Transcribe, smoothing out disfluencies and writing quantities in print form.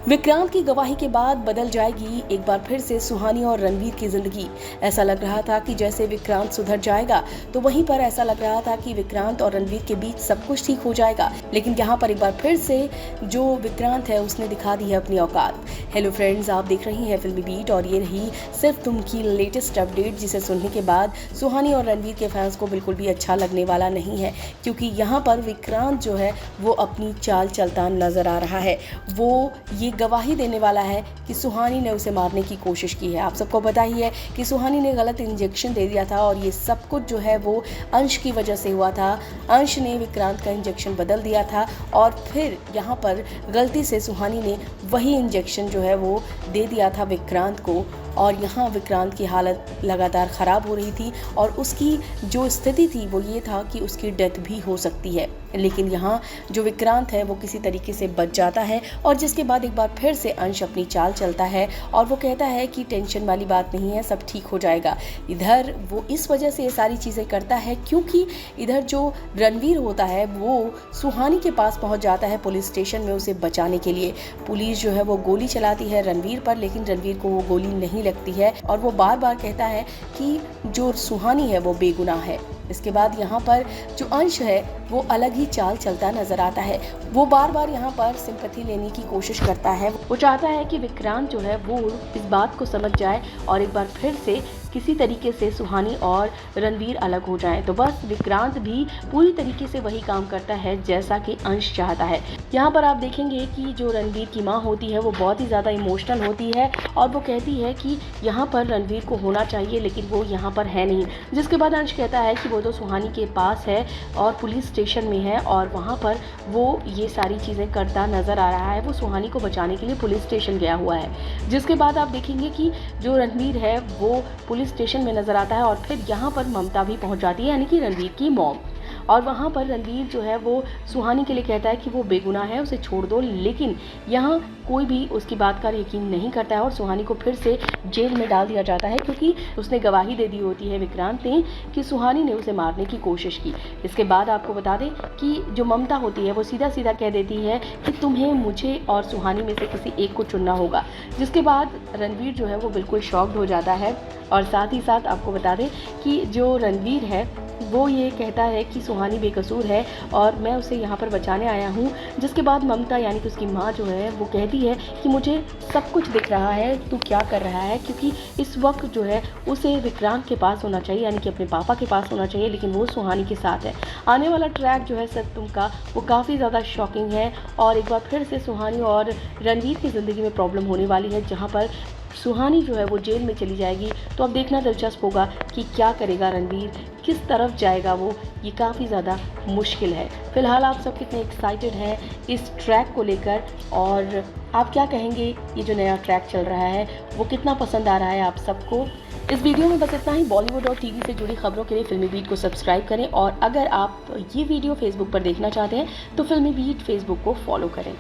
विक्रांत की गवाही के बाद बदल जाएगी एक बार फिर से सुहानी और रणवीर की जिंदगी। ऐसा लग रहा था कि जैसे विक्रांत सुधर जाएगा तो वहीं पर ऐसा लग रहा था कि विक्रांत और रणवीर के बीच सब कुछ ठीक हो जाएगा, लेकिन यहाँ पर एक बार फिर से जो विक्रांत है उसने दिखा दी है अपनी औकात। हेलो फ्रेंड्स, आप देख रही हैं फिल्मी बीट और ये रही सिर्फ तुम की लेटेस्ट अपडेट, जिसे सुनने के बाद सुहानी और रणवीर के फैंस को बिल्कुल भी अच्छा लगने वाला नहीं है, क्योंकि यहाँ पर विक्रांत जो है वो अपनी चाल चलता नजर आ रहा है। वो ये गवाही देने वाला है कि सुहानी ने उसे मारने की कोशिश की है। आप सबको पता ही है कि सुहानी ने गलत इंजेक्शन दे दिया था और ये सब कुछ जो है वो अंश की वजह से हुआ था। अंश ने विक्रांत का इंजेक्शन बदल दिया था और फिर यहाँ पर गलती से सुहानी ने वही इंजेक्शन जो है वो दे दिया था विक्रांत को, और यहाँ विक्रांत की हालत लगातार ख़राब हो रही थी और उसकी जो स्थिति थी वो ये था कि उसकी डेथ भी हो सकती है। लेकिन यहाँ जो विक्रांत है वो किसी तरीके से बच जाता है और जिसके बाद एक बार फिर से अंश अपनी चाल चलता है और वो कहता है कि टेंशन वाली बात नहीं है, सब ठीक हो जाएगा। इधर वो इस वजह से ये सारी चीज़ें करता है क्योंकि इधर जो रणवीर होता है वो सुहानी के पास पहुँच जाता है पुलिस स्टेशन में उसे बचाने के लिए। पुलिस जो है वो गोली चलाती है रणवीर पर, लेकिन रणवीर को वो गोली नहीं लगती है और वो बार बार कहता है कि जो सुहानी है वो बेगुनाह है। इसके बाद यहाँ पर जो अंश है वो अलग ही चाल चलता नजर आता है। वो बार बार यहाँ पर सिंपैथी लेने की कोशिश करता है। वो चाहता है कि विक्रांत जो है वो इस बात को समझ जाए और एक बार फिर से किसी तरीके से सुहानी और रणवीर अलग हो जाएं। तो बस विक्रांत भी पूरी तरीके से वही काम करता है जैसा कि अंश चाहता है। यहाँ पर आप देखेंगे कि जो रणवीर की माँ होती है वो बहुत ही ज़्यादा इमोशनल होती है और वो कहती है कि यहाँ पर रणवीर को होना चाहिए, लेकिन वो यहाँ पर है नहीं। जिसके बाद अंश कहता है कि वो तो सुहानी के पास है और पुलिस स्टेशन में है और वहाँ पर वो ये सारी चीज़ें करता नज़र आ रहा है। वो सुहानी को बचाने के लिए पुलिस स्टेशन गया हुआ है। जिसके बाद आप देखेंगे कि जो रणवीर है वो पुलिस स्टेशन में नजर आता है और फिर यहाँ पर ममता भी पहुँच जाती है, यानी कि रणवीर की मॉम। और वहाँ पर रणवीर जो है वो सुहानी के लिए कहता है कि वो बेगुनाह है, उसे छोड़ दो, लेकिन यहाँ कोई भी उसकी बात का यकीन नहीं करता है और सुहानी को फिर से जेल में डाल दिया जाता है क्योंकि उसने गवाही दे दी होती है विक्रांत ने कि सुहानी ने उसे मारने की कोशिश की। इसके बाद आपको बता दें कि जो ममता होती है वो सीधा सीधा कह देती है कि तुम्हें, मुझे और सुहानी में से किसी एक को चुनना होगा। जिसके बाद रणवीर जो है वो बिल्कुल शॉक्ड हो जाता है और साथ ही साथ आपको बता दें कि जो रणवीर है वो ये कहता है कि सुहानी बेकसूर है और मैं उसे यहाँ पर बचाने आया हूँ। जिसके बाद ममता यानी कि उसकी माँ जो है वो कहती है कि मुझे सब कुछ दिख रहा है, तू क्या कर रहा है, क्योंकि इस वक्त जो है उसे विक्रांत के पास होना चाहिए, यानी कि अपने पापा के पास होना चाहिए, लेकिन वो सुहानी के साथ है। आने वाला ट्रैक जो है सर तुम का वो काफ़ी ज़्यादा शॉकिंग है और एक बार फिर से सुहानी और रणवीर की ज़िंदगी में प्रॉब्लम होने वाली है, जहाँ पर सुहानी जो है वो जेल में चली जाएगी। तो अब देखना दिलचस्प होगा कि क्या करेगा रणवीर, किस तरफ जाएगा वो, ये काफ़ी ज़्यादा मुश्किल है। फिलहाल आप सब कितने एक्साइटेड हैं इस ट्रैक को लेकर और आप क्या कहेंगे, ये जो नया ट्रैक चल रहा है वो कितना पसंद आ रहा है आप सबको। इस वीडियो में बस इतना ही। बॉलीवुड और टीवी से जुड़ी खबरों के लिए फिल्मी बीट को सब्सक्राइब करें और अगर आप ये वीडियो फेसबुक पर देखना चाहते हैं तो फिल्मी बीट फेसबुक को फॉलो करें।